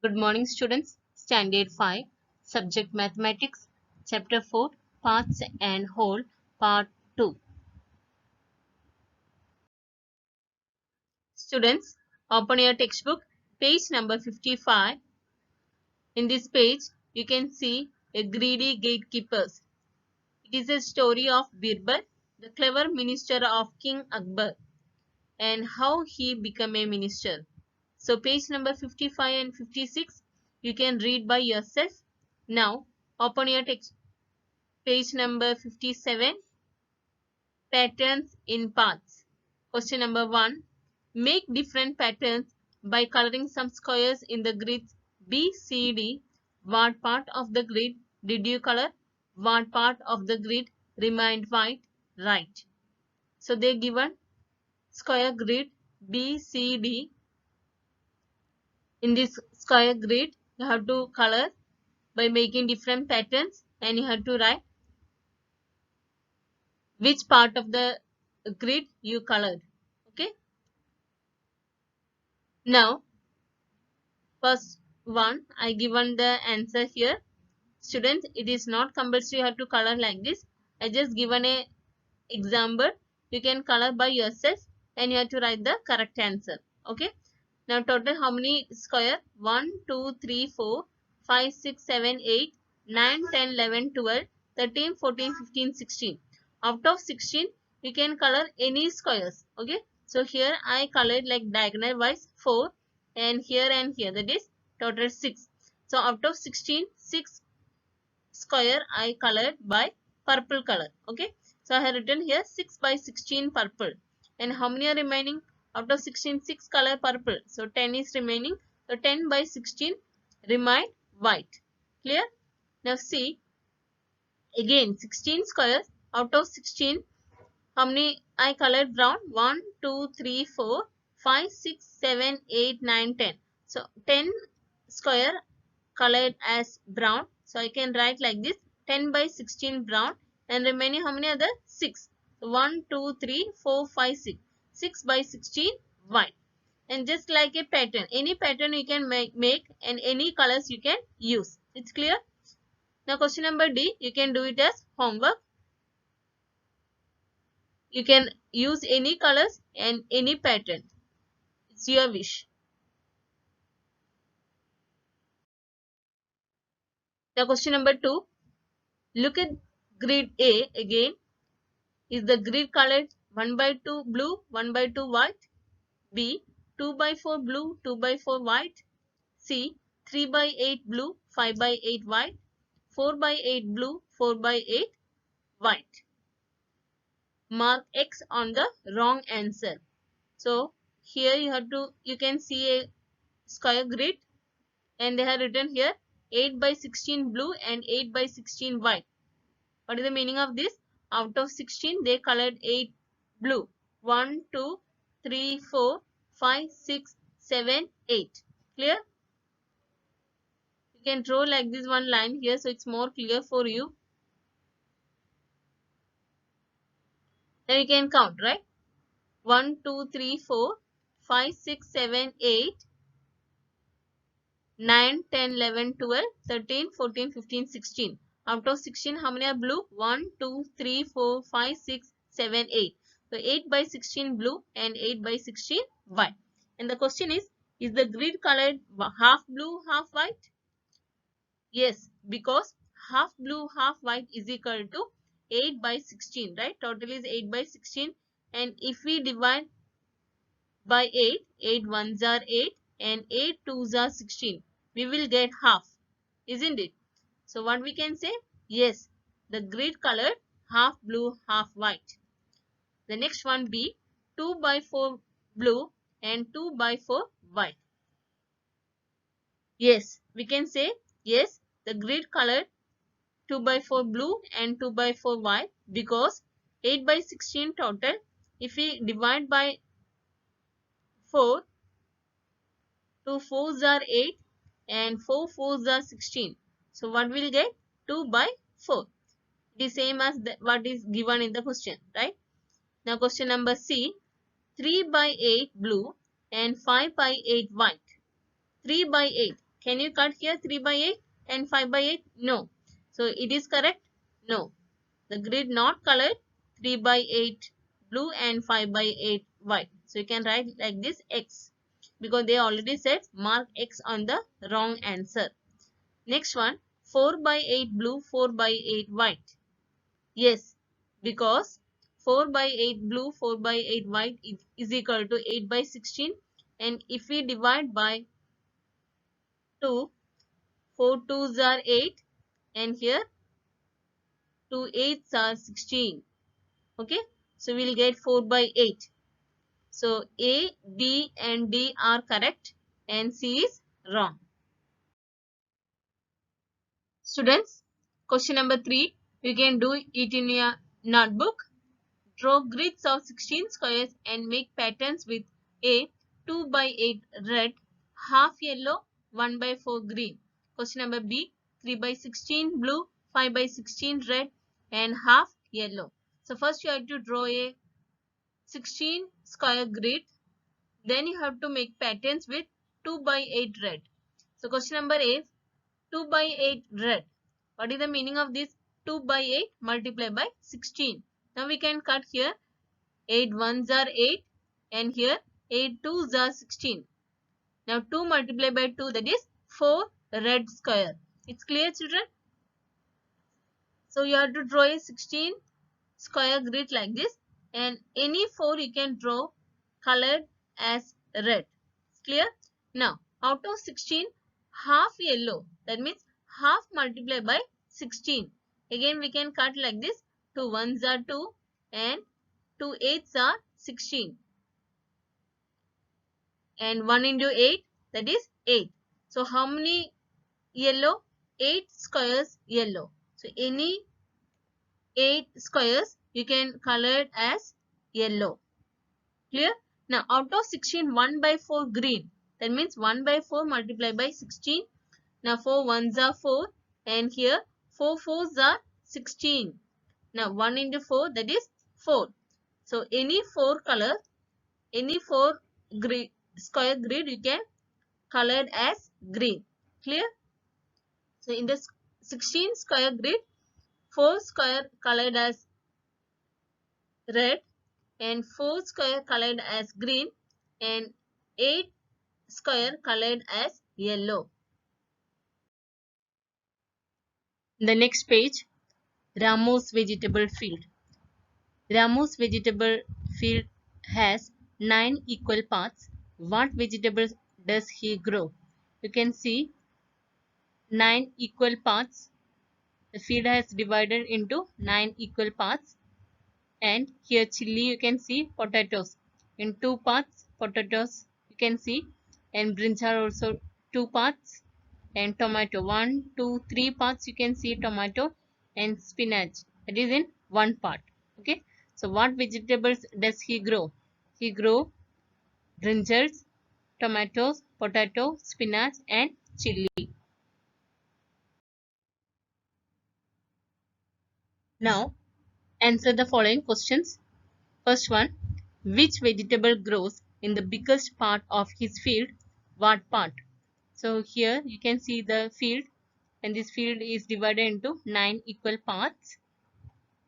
Good morning, students. Standard 5, Subject Mathematics, Chapter 4, Parts and Whole, Part 2. Students, open your textbook, page number 55. In this page, you can see a greedy gatekeepers. It is a story of Birbal, the clever minister of King Akbar, and how he became a minister. So page number 55 and 56, you can read by yourself. Now, open your text. Page number 57, Patterns in Paths. Question number 1. Make different patterns by coloring some squares in the grids B, C, D. What part of the grid did you color? What part of the grid remained white? Right. So they given square grid B, C, D. In this square grid, you have to color by making different patterns and you have to write which part of the grid you colored. Okay. Now, first one, I given the answer here. Students, it is not compulsory you have to color like this. I just given a example. You can color by yourself and you have to write the correct answer. Okay. Now, total how many square? 1, 2, 3, 4, 5, 6, 7, 8, 9, 10, 11, 12, 13, 14, 15, 16. Out of 16, you can color any squares. Okay. So, here I colored like diagonal wise 4 and here, that is total 6. So, out of 16, 6 square I colored by purple color. Okay. So, I have written here 6 by 16 purple. And how many are remaining? Out of 16, 6 color purple. So, 10 is remaining. So, 10 by 16 remain white. Clear? Now, see. Again, 16 squares. Out of 16, how many I colored brown? 1, 2, 3, 4, 5, 6, 7, 8, 9, 10. So, 10 square colored as brown. So, I can write like this 10 by 16 brown and remaining how many other? 6. So, 1, 2, 3, 4, 5, 6. 6 by 16 white. And just like a pattern, any pattern you can make and any colors you can use. It's clear? Now, question number D, you can do it as homework. You can use any colors and any pattern. It's your wish. Now, question number 2, look at grid A again. Is the grid colored 1 by 2 blue, 1 by 2 white? B. 2 by 4 blue, 2 by 4 white? C. 3 by 8 blue, 5 by 8 white? 4 by 8 blue, 4 by 8 white? Mark X on the wrong answer. So, here you can see a square grid and they have written here 8 by 16 blue and 8 by 16 white. What is the meaning of this? Out of 16, they colored 8 blue. 1, 2, 3, 4, 5, 6, 7, 8. Clear? You can draw like this one line here so it's more clear for you. Now you can count, right? 1, 2, 3, 4, 5, 6, 7, 8, 9, 10, 11, 12, 13, 14, 15, 16. Out of 16, how many are blue? 1, 2, 3, 4, 5, 6, 7, 8. So 8 by 16 blue and 8 by 16 white. And the question is the grid colored half blue, half white? Yes, because half blue, half white is equal to 8 by 16, right? Total is 8 by 16. And if we divide by 8, 8 ones are 8 and 8 twos are 16. We will get half, isn't it? So what we can say? Yes, the grid colored half blue, half white. The next one B, 2 by 4 blue and 2 by 4 white. Yes, we can say yes, the grid colored 2 by 4 blue and 2 by 4 white because 8 by 16 total. If we divide by 4, 2 fours are 8 and 4 fours are 16. So what will get? 2 by 4. It is same as what is given in the question, right? Now question number C. 3 by 8 blue and 5 by 8 white. 3 by 8. Can you cut here 3 by 8 and 5 by 8? No. So it is correct? No. The grid not colored 3 by 8 blue and 5 by 8 white. So you can write like this X, because they already said mark X on the wrong answer. Next one, 4 by 8 blue, 4 by 8 white. Yes, because 4 by 8 blue, 4 by 8 white is equal to 8 by 16. And if we divide by 2, 4 2s are 8, and here 2 8s are 16. Okay, so we'll get 4 by 8. So A, B and D are correct and C is wrong. Students, question number 3, you can do it in your notebook. Draw grids of 16 squares and make patterns with A, 2 by 8 red, half yellow, 1 by 4 green. Question number B, 3 by 16 blue, 5 by 16 red and half yellow. So first you have to draw a 16 square grid. Then you have to make patterns with 2 by 8 red. So question number A, 2 by 8 red. What is the meaning of this? 2 by 8 multiplied by 16. Now we can cut here. 8 ones are 8 and here 8 twos are 16. Now 2 multiplied by 2, that is 4 red square. It's clear, children? So you have to draw a 16 square grid like this, and any 4 you can draw colored as red. Clear? Now out of 16, half yellow, that means half multiplied by 16. Again we can cut like this. 2 ones are 2 and 2 eights are 16. And 1 into 8, that is 8. So how many yellow? 8 squares yellow. So any 8 squares you can color it as yellow. Clear? Now out of 16, 1 by 4 green. That means 1 by 4 multiplied by 16. Now 4 ones are 4 and here 4 fours are 16. Now 1 into 4, that is 4. So any 4 color, any 4 square grid you can colored as green. Clear? So in this 16 square grid, 4 square colored as red and 4 square colored as green and 8 square colored as yellow. The next page, Ramo's vegetable field. Ramo's vegetable field has 9 equal parts. What vegetables does he grow? You can see 9 equal parts. The field has divided into 9 equal parts. And here chili, you can see potatoes in 2 parts. Potatoes you can see, and brinjal also 2 parts, and tomato 1 2 3 parts you can see tomato, and spinach, that is in 1 part. Okay, so what vegetables does he grow? He grow brinjals, tomatoes, potato, spinach and chili. Now answer the following questions. First one, which vegetable grows in the biggest part of his field? What part? So here you can see the field, and this field is divided into 9 equal parts.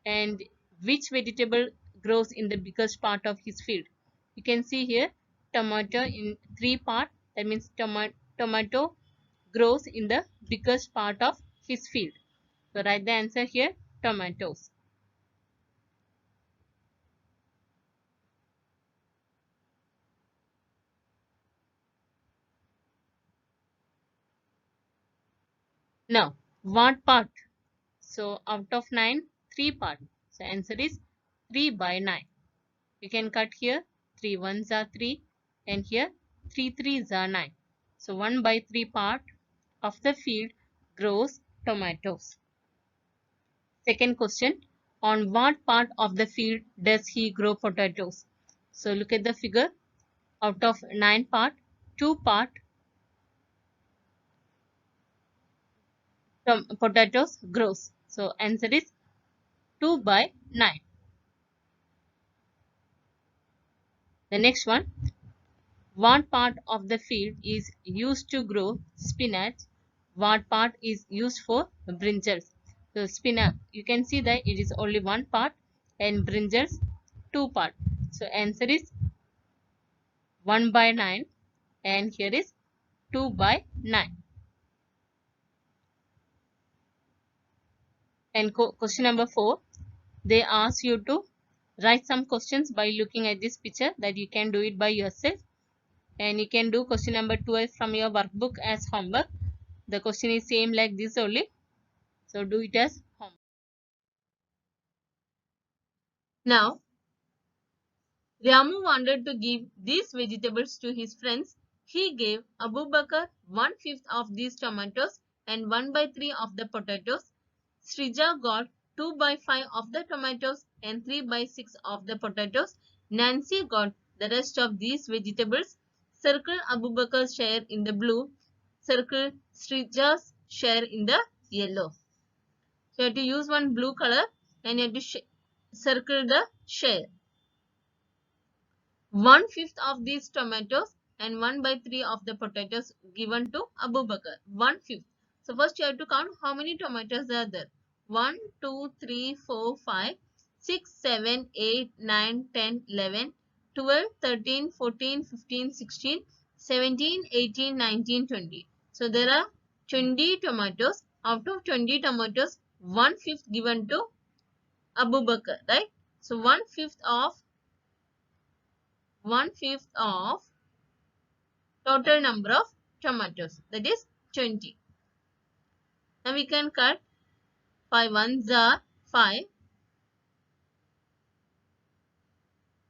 And which vegetable grows in the biggest part of his field? You can see here tomato in 3 parts. That means tomato grows in the biggest part of his field. So write the answer here, tomatoes. Now what part? So out of 9, 3 parts. So answer is 3 by 9. You can cut here. 3 ones are 3 and here 3 threes are 9. So 1 by 3 part of the field grows tomatoes. Second question. On what part of the field does he grow potatoes? So look at the figure. Out of 9 part, 2 part potatoes grows. So answer is 2 by 9. The next one, What part of the field is used to grow spinach? What part is used for brinjals? So spinach, you can see that it is only one part and brinjals two part. So answer is 1 by 9 and here is 2 by 9. And question number 4, they ask you to write some questions by looking at this picture, that you can do it by yourself. And you can do question number 12 from your workbook as homework. The question is same like this only. So do it as homework. Now, Ramu wanted to give these vegetables to his friends. He gave Abu Bakr 1/5 of these tomatoes and 1 by 3 of the potatoes. Srija got 2 by 5 of the tomatoes and 3 by 6 of the potatoes. Nancy got the rest of these vegetables. Circle Abu Bakr's share in the blue. Circle Srija's share in the yellow. So you have to use one blue color and you have to circle the share. 1/5 of these tomatoes and 1 by 3 of the potatoes given to Abu Bakr. 1/5. So first you have to count how many tomatoes are there. 1, 2, 3, 4, 5, 6, 7, 8, 9, 10, 11, 12, 13, 14, 15, 16, 17, 18, 19, 20. So there are 20 tomatoes. Out of 20 tomatoes, 1/5 given to Abu Bakr, right? So 1/5 of total number of tomatoes, that is 20. Now we can cut 5 ones are 5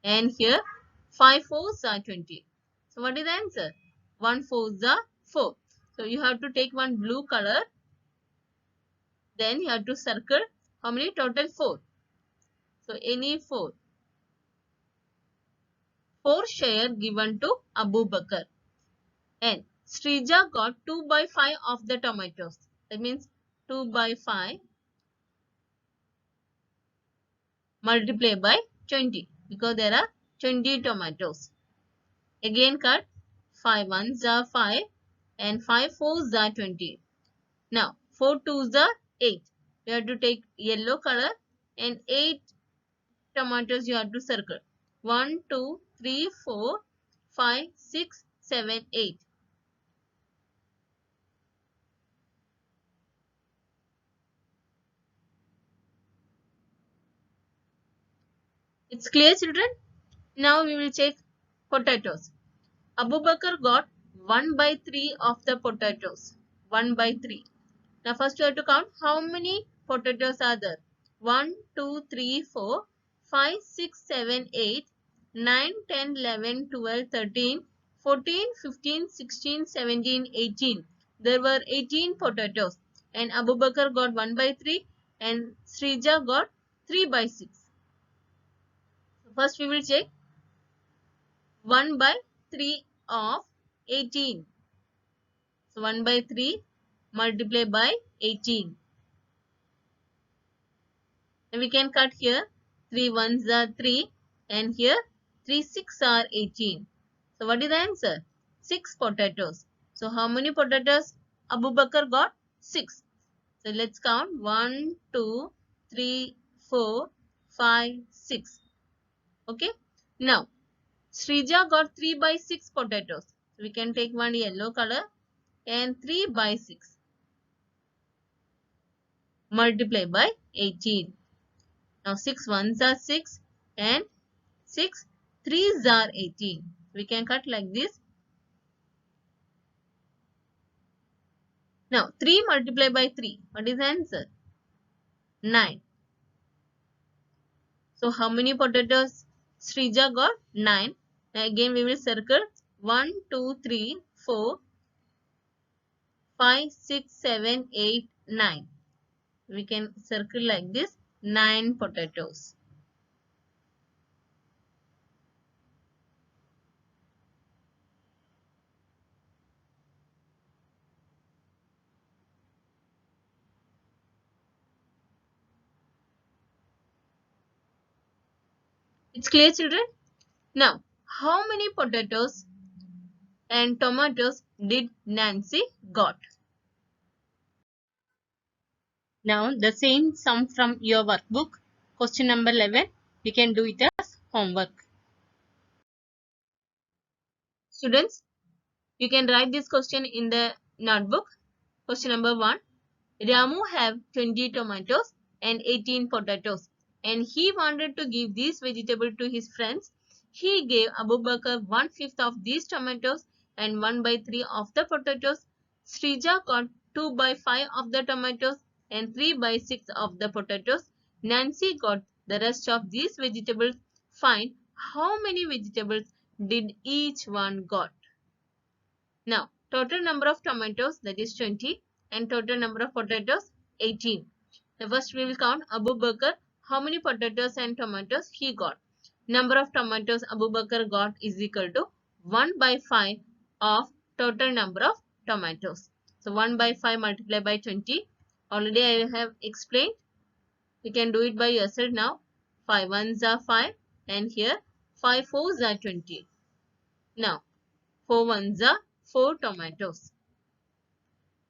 and here 5 fours are 20. So what is the answer? 1 fours are 4. So you have to take one blue color, then you have to circle how many total 4. So any 4 share given to Abu Bakr. And Srija got 2 by 5 of the tomatoes. That means 2 by 5 multiply by 20 because there are 20 tomatoes. Again cut 5 ones are 5 and 5 fours are 20. Now 4 twos are 8. You have to take yellow color and 8 tomatoes you have to circle. 1, 2, 3, 4, 5, 6, 7, 8. It's clear, children? Now we will check potatoes. Abu Bakr got 1 by 3 of the potatoes. 1 by 3. Now first you have to count how many potatoes are there. 1, 2, 3, 4, 5, 6, 7, 8, 9, 10, 11, 12, 13, 14, 15, 16, 17, 18. There were 18 potatoes and Abu Bakr got 1 by 3 and Srija got 3 by 6. So first we will check 1 by 3 of 18. So 1 by 3 multiply by 18. And we can cut here 3 ones are 3 and here 3 6 are 18. So what is the answer? 6 potatoes. So how many potatoes Abu Bakr got? 6. So let's count 1, 2, 3, 4, 5, 6. Okay. Now Srija got 3 by 6 potatoes. So we can take one yellow color and 3 by 6 multiply by 18. Now 6 ones are 6 and 6 threes are 18. We can cut like this. Now 3 multiplied by 3. What is the answer? 9. So how many potatoes Srija got? 9. Now again we will circle 1, 2, 3, 4, 5, 6, 7, 8, 9. We can circle like this 9 potatoes. It's clear, children? Now, how many potatoes and tomatoes did Nancy got? Now the same sum from your workbook. Question number 11. You can do it as homework. Students, you can write this question in the notebook. Question number 1. Ramu have 20 tomatoes and 18 potatoes, and he wanted to give these vegetables to his friends. He gave Abu Bakr 1/5 of these tomatoes and 1/3 of the potatoes. Srija got 2/5 of the tomatoes and 3/6 of the potatoes. Nancy got the rest of these vegetables. Find how many vegetables did each one got. Now, total number of tomatoes, that is 20, and total number of potatoes 18. Now, first we will count Abu Bakr. How many potatoes and tomatoes he got? Number of tomatoes Abu Bakr got is equal to 1/5 of total number of tomatoes. So 1/5 multiplied by 20. Already I have explained. You can do it by yourself now. 5 ones are 5, and here 5 fours are 20. Now 4 ones are 4 tomatoes.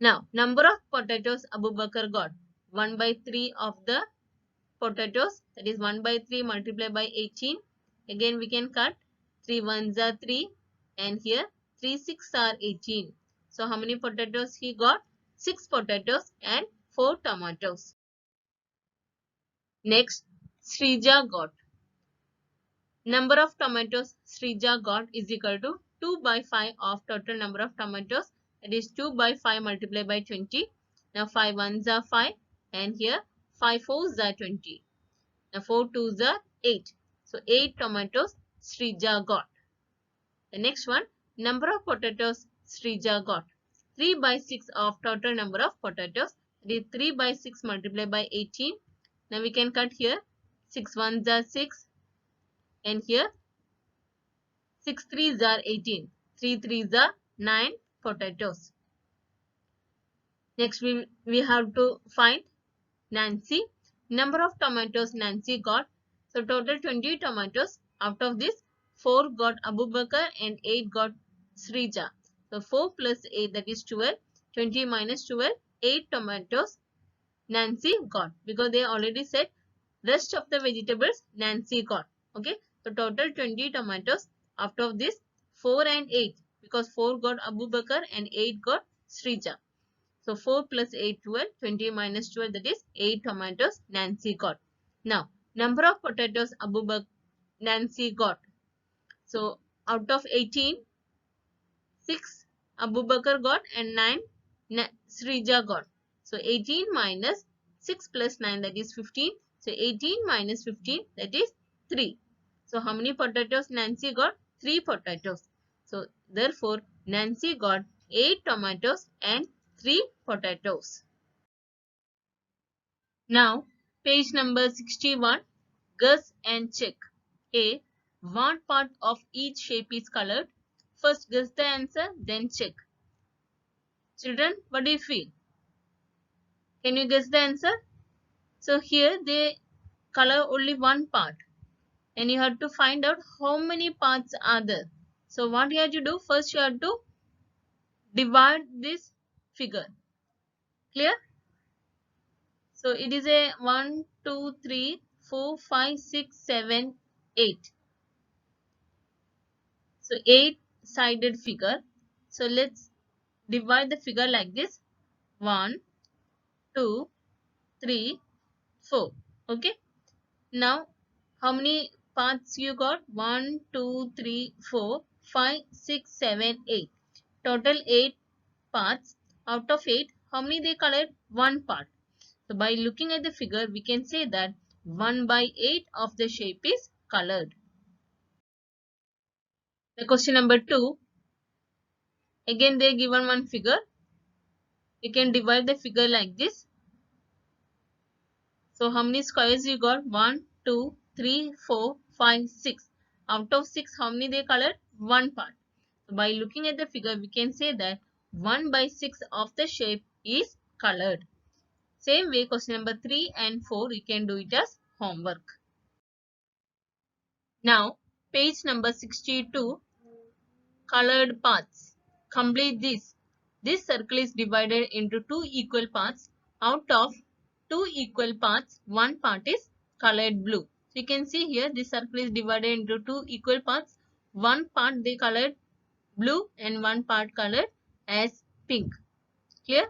Now, number of potatoes Abu Bakr got. 1/3 of the potatoes, that is 1/3 multiplied by 18. Again we can cut. 3 ones are 3, and here 3 6 are 18. So how many potatoes he got? 6 potatoes and 4 tomatoes. Next, Srija got. Number of tomatoes Srija got is equal to 2/5 of total number of tomatoes, that is 2/5 multiplied by 20. Now 5 ones are 5, and here 5 fours are 20. Now 4 twos are 8. So 8 tomatoes Srija got. The next one, number of potatoes Srija got. 3/6 of total number of potatoes, that is 3/6 multiplied by 18. Now we can cut here. 6 ones are 6, and here 6 threes are 18. 3 threes are 9 potatoes. Next we have to find Nancy. Number of tomatoes Nancy got. So total 20 tomatoes. Out of this, 4 got Abu Bakr and 8 got Srija. So 4 plus 8, that is 12. 20 minus 12, 8 tomatoes Nancy got. Because they already said rest of the vegetables Nancy got. Okay. So total 20 tomatoes. Out of this, 4 and 8. Because 4 got Abu Bakr and 8 got Srija. So 4 plus 8, 12. 20 minus 12, that is 8 tomatoes Nancy got. Now, number of potatoes Abu Bakr Nancy got. So out of 18, 6 Abu Bakr got and 9 Srija got. So 18 minus 6 plus 9, that is 15. So 18 minus 15, that is 3. So how many potatoes Nancy got? 3 potatoes. So therefore Nancy got 8 tomatoes and 3 potatoes. Now page number 61. Guess and check. A. What part of each shape is colored? First guess the answer, then check. Children, what do you feel? Can you guess the answer? So here they color only one part, and you have to find out how many parts are there. So what you have to do? First you have to divide this figure. Clear? So it is a 1, 2, 3, 4, 5, 6, 7, 8. So 8-sided figure. So let's divide the figure like this. 1, 2, 3, 4. Okay. Now how many parts you got? 1, 2, 3, 4, 5, 6, 7, 8. Total 8 parts. Out of 8, how many they colored? 1 part. So by looking at the figure, we can say that 1/8 of the shape is colored. The question number 2. Again they given one figure. You can divide the figure like this. So how many squares you got? 1, 2, 3, 4, 5, 6. Out of 6, how many they colored? 1 part. So by looking at the figure, we can say that 1/6 of the shape is colored. Same way, question number 3 and 4, you can do it as homework. Now, page number 62, colored parts. complete this. This circle is divided into two equal parts. Out of two equal parts, one part is colored blue. So you can see here this circle is divided into two equal parts. One part they colored blue and one part colored as pink. Clear?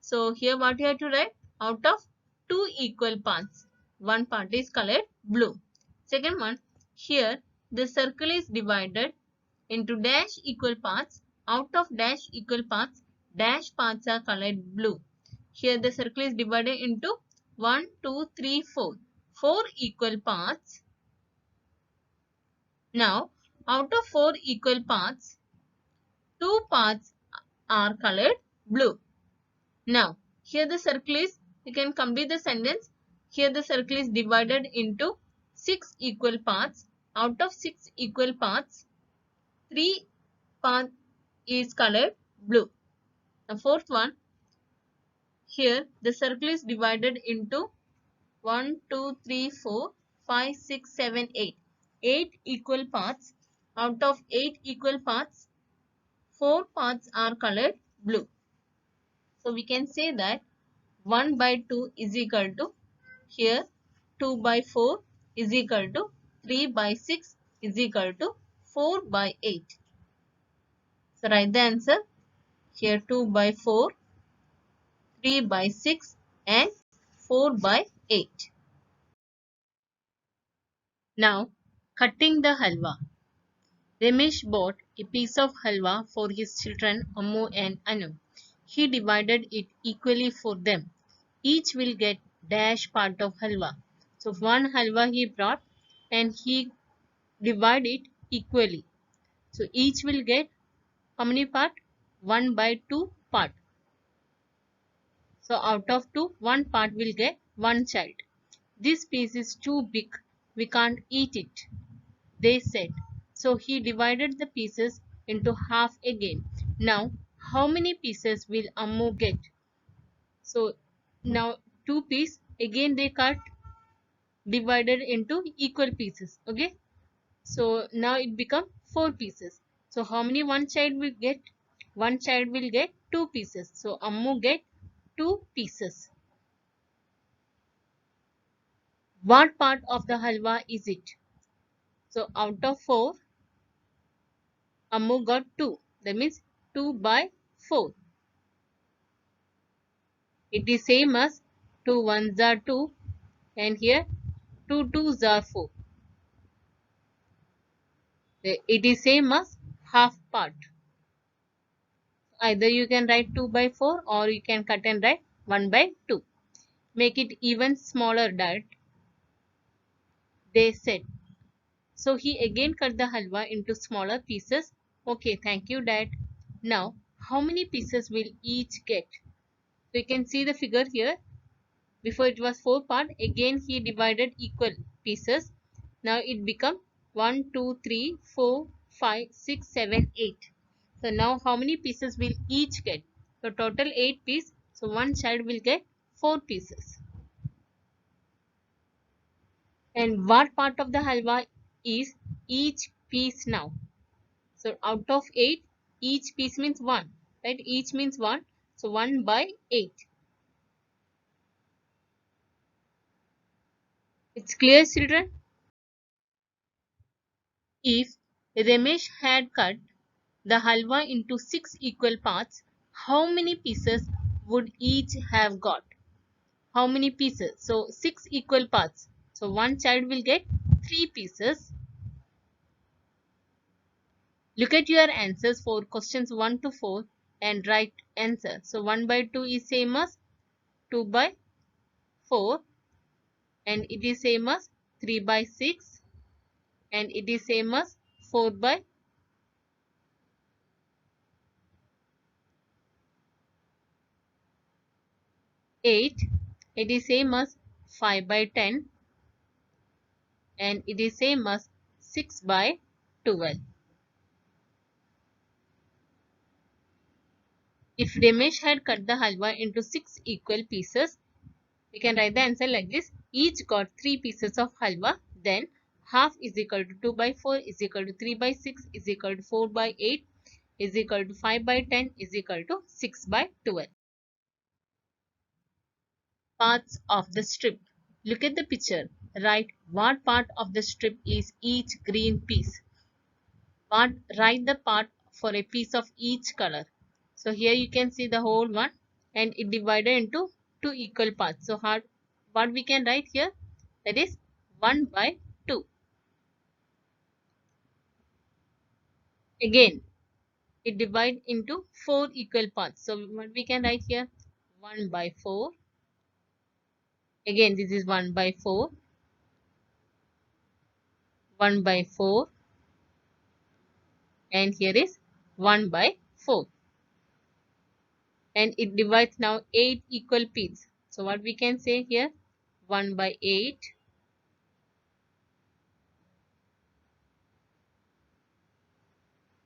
So here what you have to write? Out of two equal parts, one part is colored blue. Second one, here the circle is divided into dash equal parts. Out of dash equal parts, dash parts are colored blue. Here the circle is divided into 1, 2, 3, 4. 4 equal parts. Now, out of 4 equal parts, 2 parts are colored blue. Now, here the circle is, you can complete the sentence. Here the circle is divided into 6 equal parts. Out of 6 equal parts, 3 parts is colored blue. The fourth one, here the circle is divided into 1, 2, 3, 4, 5, 6, 7, 8. 8 equal parts. Out of 8 equal parts, 4 parts are colored blue. So we can say that 1 by 2 is equal to, here 2 by 4 is equal to 3 by 6 is equal to 4 by 8. So write the answer. Here 2 by 4, 3 by 6 and 4 by 8. Now cutting the halwa. Ramesh bought a piece of halwa for his children Ammu and Anu. He divided it equally for them. Each will get dash part of halwa. So one halwa he brought and he divided it equally. So each will get how many part? 1 by 2 part. So out of 2, one part will get one child. This piece is too big. We can't eat it, they said. So he divided the pieces into half again. Now, how many pieces will Ammu get? So, now 2 pieces, again they cut, divided into equal pieces. Okay. So, now it become 4 pieces. So, how many one child will get? One child will get 2 pieces. So, Ammu get 2 pieces. What part of the halwa is it? So, out of 4, Ammu got 2. That means 2 by 4. It is same as 2 ones are 2 and here 2 twos are 4. It is same as half part. Either you can write 2 by 4 or you can cut and write 1 by 2. Make it even smaller, Dad, they said. So he again cut the halwa into smaller pieces. Okay, thank you, Dad. Now, how many pieces will each get? So you can see the figure here. Before it was 4 part, again he divided equal pieces. Now it become 1, 2, 3, 4, 5, 6, 7, 8. So now how many pieces will each get? So total 8 pieces. So one child will get 4 pieces. And what part of the halwa is each piece now? So out of 8, each piece means 1. Right? Each means 1. So 1 by 8. It's clear, children? If Ramesh had cut the halwa into 6 equal parts, how many pieces would each have got? How many pieces? So 6 equal parts. So one child will get 3 pieces. Look at your answers for questions 1 to 4 and write answer. So 1 by 2 is same as 2 by 4 and it is same as 3 by 6 and it is same as 4 by 8. It is same as 5 by 10 and it is same as 6 by 12. If Ramesh had cut the halwa into 6 equal pieces, we can write the answer like this. Each got 3 pieces of halwa. Then half is equal to 2 by 4 is equal to 3 by 6 is equal to 4 by 8 is equal to 5 by 10 is equal to 6 by 12. Parts of the strip. Look at the picture. Write what part of the strip is each green piece. Write the part for a piece of each color. So here you can see the whole one and it divided into two equal parts. So what we can write here, that is 1 by 2. Again, it divides into 4 equal parts. So what we can write here, 1 by 4. Again, this is 1 by 4, 1 by 4, and here is 1 by 4. And it divides now 8 equal pieces. So what we can say here, 1 by 8.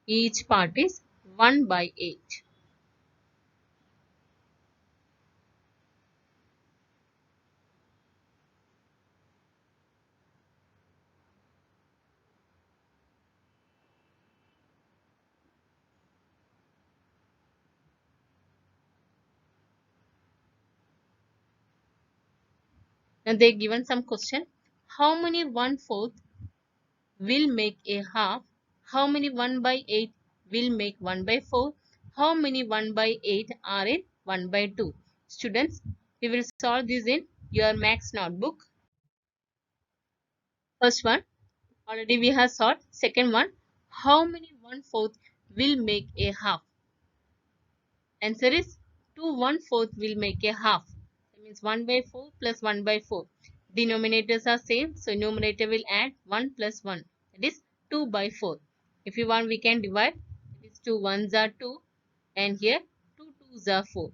Each part is 1 by 8. And they given some question. How many 1/4 will make a half? How many 1 by 8 will make 1 by 4? How many 1 by 8 are in 1 by 2? Students, we will solve this in your maths notebook. First one, already we have solved. Second one, how many 1/4 will make a half? Answer is 2 1/4 will make a half. That means 1 by 4 plus 1 by 4. Denominators are same. So numerator will add 1 plus 1. That is 2 by 4. If you want, we can divide. That is 2 ones are 2. And here 2 twos are 4.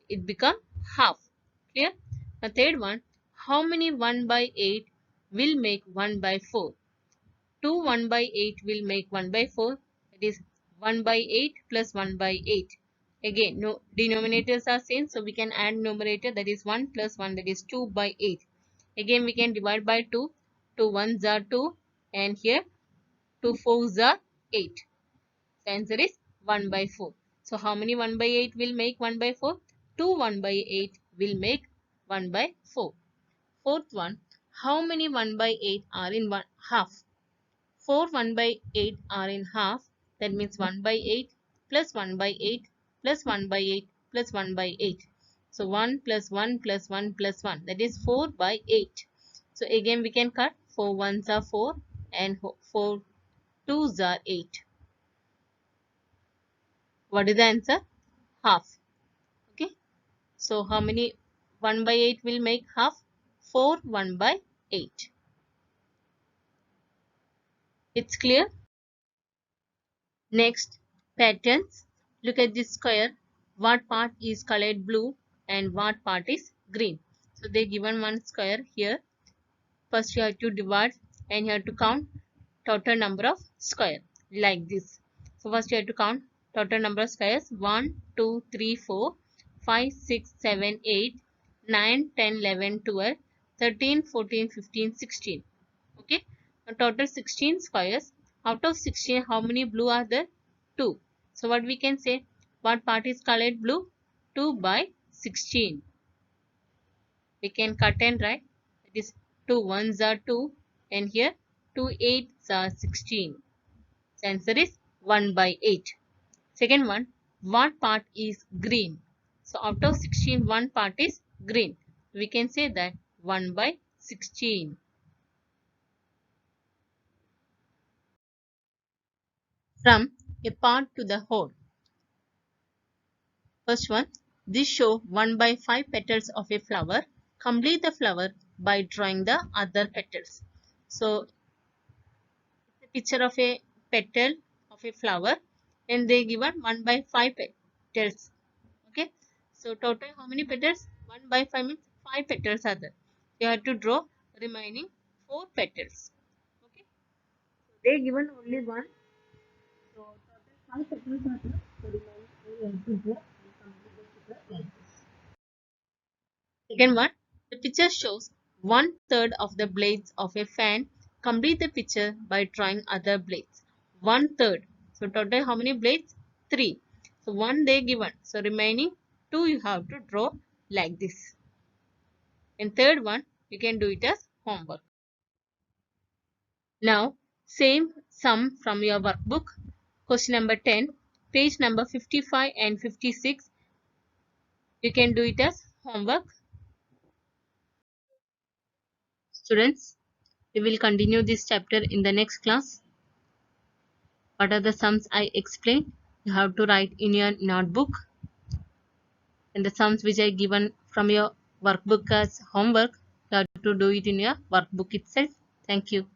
It become half. Clear? The third one. How many 1 by 8 will make 1 by 4? 2 1 by 8 will make 1 by 4. That is 1 by 8 plus 1 by 8. Again, no denominators are same. So we can add numerator, that is 1 plus 1, that is 2 by 8. Again, we can divide by 2. 2 ones are 2. And here 2 fours are 8. The answer is 1 by 4. So how many 1 by 8 will make 1 by 4? 2 1 by 8 will make 1 by 4. Fourth one, how many 1 by 8 are in half? 4 1 by 8 are in half. That means 1 by 8 plus 1 by 8 plus 1 by 8 plus 1 by 8. So 1 plus 1 plus 1 plus 1. That is 4 by 8. So again we can cut. 4 ones are 4 and 4 twos are 8. What is the answer? Half. Okay. So how many 1 by 8 will make half? 4 1 by 8. It's clear? Next, patterns. Look at this square. What part is colored blue and what part is green? So they given one square here. First you have to divide and you have to count total number of square like this. So first you have to count total number of squares. 1, 2, 3, 4, 5, 6, 7, 8, 9, 10, 11, 12, 13, 14, 15, 16. Okay. Now total 16 squares. Out of 16, how many blue are there? 2. So what we can say? What part is colored blue? 2 by 16. We can cut and write. That is 2 ones are 2 and here 2 eights are 16. The answer is 1 by 8. Second one, what part is green? So out of 16, one part is green. We can say that 1 by 16. From a part to the whole. First one, this show 1 by 5 petals of a flower. Complete the flower by drawing the other petals. So, it's a picture of a petal of a flower and they given 1 by 5 petals. Okay. So, total how many petals? 1 by 5 means 5 petals are there. You have to draw remaining 4 petals. Okay. So, they given only one. So, total 5 petals are there. So, remaining you have to draw and complete the figure like this. Second one, the picture shows 1/3 of the blades of a fan. Complete the picture by drawing other blades. 1/3. So total how many blades? 3. So 1 they given. So remaining 2 you have to draw like this. And third one you can do it as homework. Now same sum from your workbook. Question number 10, page number 55 and 56. You can do it as homework. Students, we will continue this chapter in the next class. What are the sums I explained? You have to write in your notebook. And the sums which I given from your workbook as homework, you have to do it in your workbook itself. Thank you.